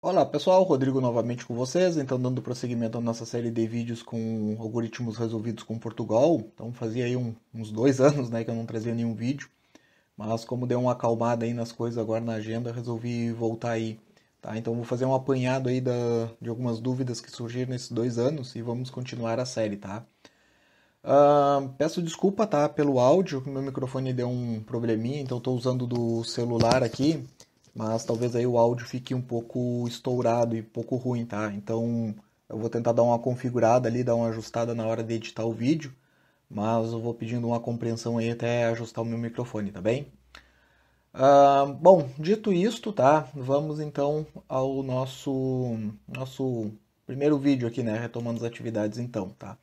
Olá pessoal, Rodrigo novamente com vocês, então dando prosseguimento à nossa série de vídeos com algoritmos resolvidos com Portugal. Então fazia aí uns 2 anos, né, que eu não trazia nenhum vídeo, mas como deu uma acalmada aí nas coisas agora na agenda, resolvi voltar aí, tá? Então vou fazer um apanhado aí de algumas dúvidas que surgiram nesses 2 anos e vamos continuar a série, tá? Peço desculpa, tá, pelo áudio, meu microfone deu um probleminha, então estou usando do celular aqui, mas talvez aí o áudio fique um pouco estourado e pouco ruim, tá? Então eu vou tentar dar uma configurada ali, dar uma ajustada na hora de editar o vídeo, mas eu vou pedindo uma compreensão aí até ajustar o meu microfone, tá bem? Bom, dito isto, tá? Vamos então ao nosso primeiro vídeo aqui, né? Retomando as atividades então, tá?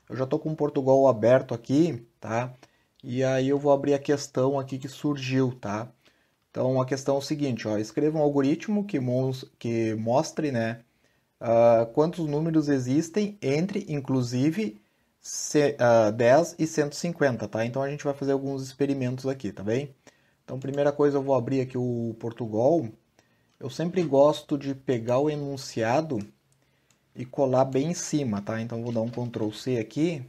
Eu já estou com o Portugal aberto aqui, tá? E aí eu vou abrir a questão aqui que surgiu, tá? Então a questão é o seguinte, ó, escreva um algoritmo que mostre, né, quantos números existem entre, inclusive, 10 e 150, tá? Então a gente vai fazer alguns experimentos aqui, tá bem? Então, primeira coisa, eu vou abrir aqui o Portugal. Eu sempre gosto de pegar o enunciado e colar bem em cima, tá? Então, vou dar um Ctrl C aqui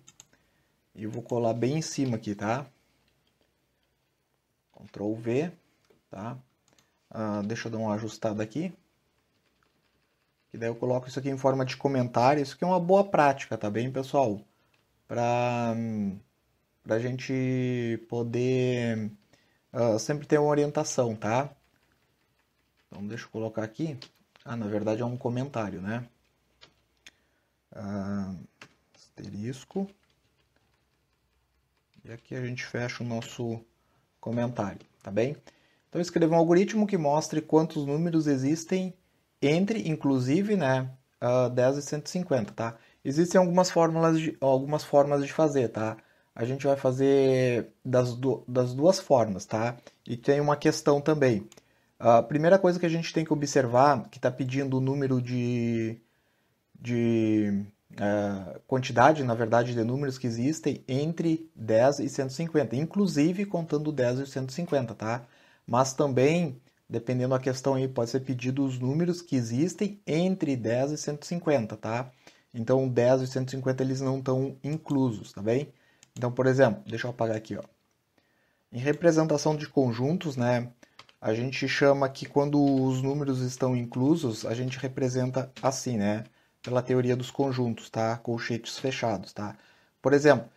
e vou colar bem em cima aqui, tá? Ctrl V, tá? Deixa eu dar uma ajustada aqui. E daí eu coloco isso aqui em forma de comentário. Isso aqui é uma boa prática, tá bem, pessoal? Para a gente poder sempre ter uma orientação, tá? Então, deixa eu colocar aqui. Na verdade é um comentário, né? Asterisco. E aqui a gente fecha o nosso comentário, tá bem? Então escreva um algoritmo que mostre quantos números existem entre, inclusive, né, 10 e 150, tá? Existem algumas formas de fazer, tá? A gente vai fazer das duas formas, tá? E tem uma questão também. A primeira coisa que a gente tem que observar, que está pedindo o número de quantidade, na verdade, de números que existem entre 10 e 150, inclusive contando 10 e 150, tá? Mas também, dependendo da questão aí, pode ser pedido os números que existem entre 10 e 150, tá? Então, 10 e 150 eles não estão inclusos, tá bem? Então, por exemplo, deixa eu apagar aqui, ó. Em representação de conjuntos, né, a gente chama que quando os números estão inclusos, a gente representa assim, né? Pela teoria dos conjuntos, tá? Colchetes fechados, tá? Por exemplo,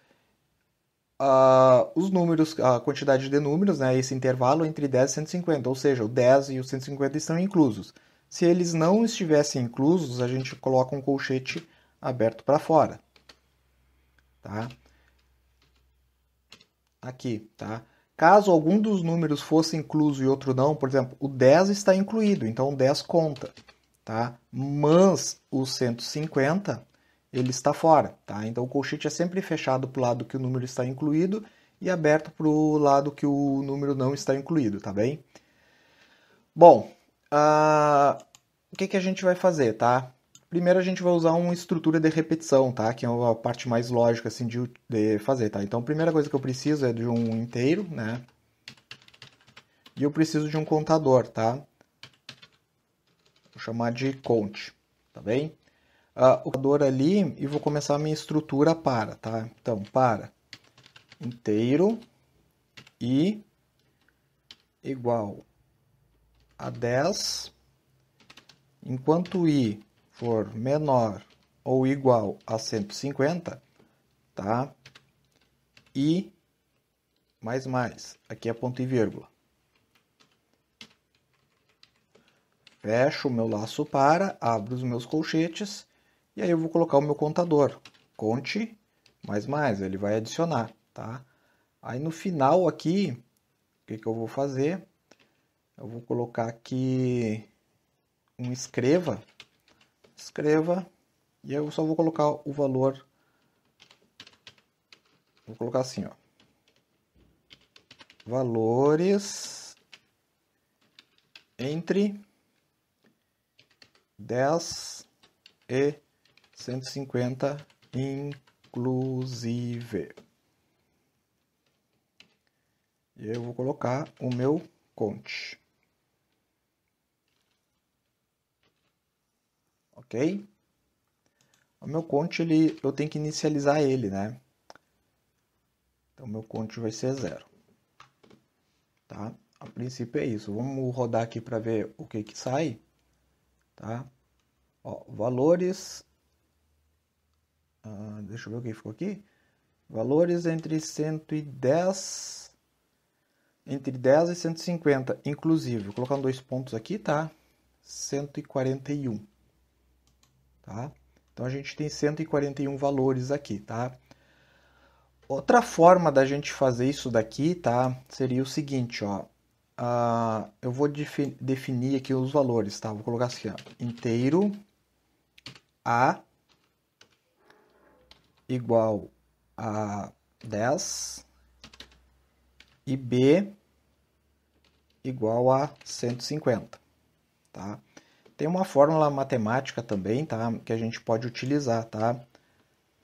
os números, a quantidade de números, né? Esse intervalo entre 10 e 150, ou seja, o 10 e o 150 estão inclusos. Se eles não estivessem inclusos, a gente coloca um colchete aberto para fora, tá? Aqui, tá? Caso algum dos números fosse incluso e outro não, por exemplo, o 10 está incluído, então o 10 conta, tá? Mas o 150, ele está fora, tá? Então o colchete é sempre fechado para o lado que o número está incluído e aberto para o lado que o número não está incluído, tá bem? Bom, o que a gente vai fazer, tá? Primeiro a gente vai usar uma estrutura de repetição, tá? Que é a parte mais lógica assim de fazer, tá? Então a primeira coisa que eu preciso é de um inteiro, né? E eu preciso de um contador, tá? Vou chamar de count, tá bem? O contador ali e vou começar a minha estrutura para, tá? Então, para inteiro e igual a 10, enquanto i for menor ou igual a 150, tá? E mais. Aqui é ponto e vírgula. Fecho o meu laço para, abro os meus colchetes e aí eu vou colocar o meu contador. Conte mais, ele vai adicionar, tá? Aí no final aqui, o que eu vou fazer? Eu vou colocar aqui um escreva, e eu só vou colocar o valor, vou colocar assim, ó. Valores entre 10 e 150 inclusive. E aí eu vou colocar o meu count. ok? O meu count, eu tenho que inicializar ele, né? Então, meu count vai ser 0, tá? A princípio é isso. Vamos rodar aqui para ver o que sai, tá? Ó, valores, deixa eu ver o que ficou aqui. Valores entre 110, entre 10 e 150, inclusive. Vou colocar 2 pontos aqui, tá? 141, tá? Então, a gente tem 141 valores aqui, tá? Outra forma da gente fazer isso daqui, tá? Seria o seguinte, ó. Eu vou definir aqui os valores, tá? Vou colocar assim, ó. Inteiro A igual a 10 e B igual a 150, tá? Tem uma fórmula matemática também, tá? Que a gente pode utilizar, tá?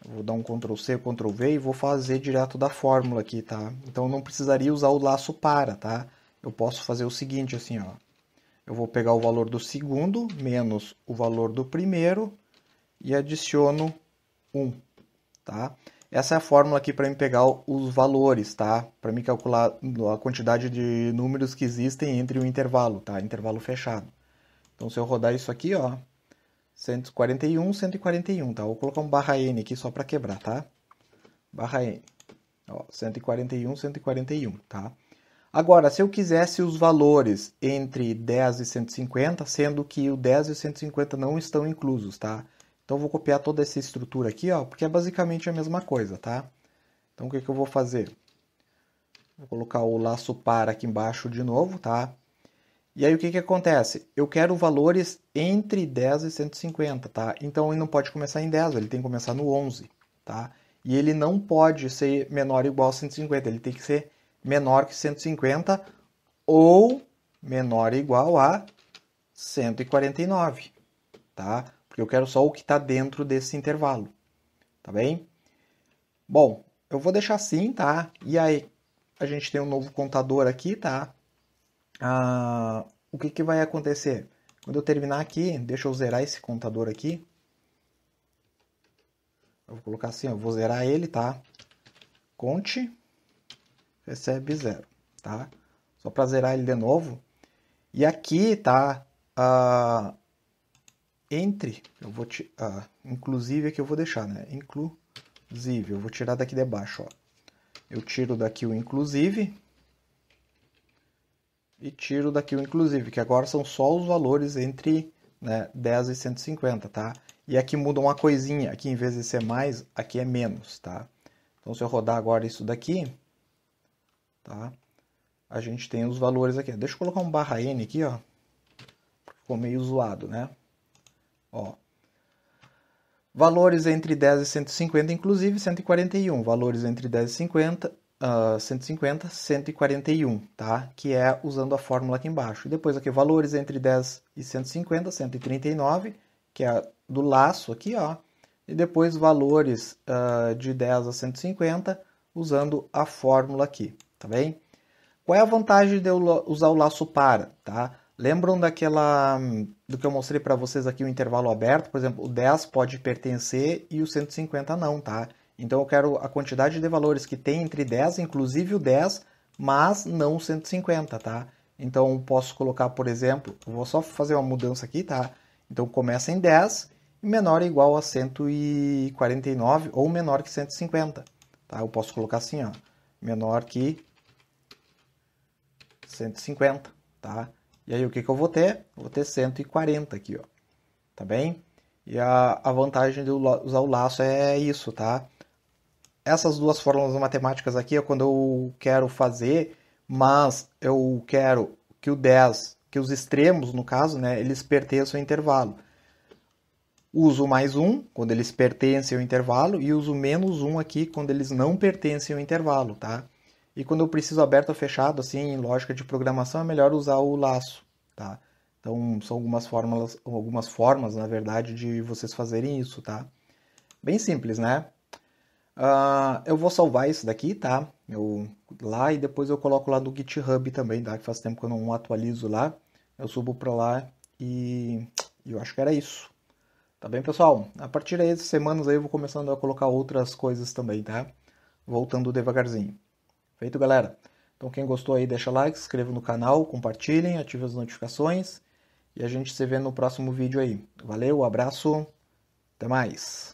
Eu vou dar um Ctrl C, Ctrl V e vou fazer direto da fórmula aqui, tá? Então, eu não precisaria usar o laço para, tá? Eu posso fazer o seguinte, assim, ó. Eu vou pegar o valor do segundo menos o valor do primeiro e adiciono 1, tá? Essa é a fórmula aqui para me pegar os valores, tá? Para me calcular a quantidade de números que existem entre o intervalo, tá? Intervalo fechado. Então, se eu rodar isso aqui, ó, 141, 141, tá? Vou colocar um barra N aqui só para quebrar, tá? Barra N. Ó, 141, 141, tá? Agora, se eu quisesse os valores entre 10 e 150, sendo que o 10 e o 150 não estão inclusos, tá? Então, eu vou copiar toda essa estrutura aqui, ó, porque é basicamente a mesma coisa, tá? Então, o que eu vou fazer? Vou colocar o laço para aqui embaixo de novo, tá? E aí, o que acontece? Eu quero valores entre 10 e 150, tá? Então, ele não pode começar em 10, ele tem que começar no 11, tá? E ele não pode ser menor ou igual a 150, ele tem que ser menor que 150 ou menor ou igual a 149, tá? Porque eu quero só o que está dentro desse intervalo, tá bem? Bom, eu vou deixar assim, tá? E aí, a gente tem um novo contador aqui, tá? O que vai acontecer? Quando eu terminar aqui, deixa eu zerar esse contador aqui. Eu vou colocar assim, eu vou zerar ele, tá? Conte, recebe 0, tá? Só para zerar ele de novo. E aqui, tá? Eu vou inclusive aqui eu vou deixar, né? Inclusive, eu vou tirar daqui de baixo, ó. Eu tiro daqui o inclusive e tiro daqui o inclusive, que agora são só os valores entre, né, 10 e 150, tá? E aqui muda uma coisinha, aqui em vez de ser mais, aqui é menos, tá? Então, se eu rodar agora isso daqui, tá? A gente tem os valores aqui. Deixa eu colocar um barra N aqui, ó. Ficou meio zoado, né? Ó. Valores entre 10 e 150, inclusive 141. Valores entre 10 e 150, 141, tá? Que é usando a fórmula aqui embaixo. E depois aqui, valores entre 10 e 150, 139, que é do laço aqui, ó. E depois valores de 10 a 150, usando a fórmula aqui, tá bem? Qual é a vantagem de eu usar o laço para, tá? Lembram do que eu mostrei para vocês aqui, o intervalo aberto? Por exemplo, o 10 pode pertencer e o 150 não, tá? Então, eu quero a quantidade de valores que tem entre 10, inclusive o 10, mas não o 150, tá? Então, posso colocar, por exemplo, eu vou só fazer uma mudança aqui, tá? Então, começa em 10 e menor ou igual a 149 ou menor que 150, tá? Eu posso colocar assim, ó, menor que 150, tá? E aí, o que eu vou ter? Eu vou ter 140 aqui, ó. Tá bem? E a vantagem de usar o laço é isso, tá? Essas duas fórmulas matemáticas aqui é quando eu quero fazer, mas eu quero que o 10, que os extremos, no caso, né, eles pertençam ao intervalo. Uso mais 1 quando eles pertencem ao intervalo e uso menos 1 aqui quando eles não pertencem ao intervalo, tá? E quando eu preciso aberto ou fechado, assim, em lógica de programação, é melhor usar o laço, tá? Então, são algumas formas, na verdade, de vocês fazerem isso, tá? Bem simples, né? Eu vou salvar isso daqui, tá? Lá e depois eu coloco lá no GitHub também, tá? Que faz tempo que eu não atualizo lá. Eu subo pra lá e eu acho que era isso. Tá bem, pessoal? A partir aí das semanas aí eu vou começando a colocar outras coisas também, tá? Voltando devagarzinho. Feito, galera? Então quem gostou aí deixa like, se inscreva no canal, compartilhem, ative as notificações e a gente se vê no próximo vídeo aí. Valeu, abraço, até mais!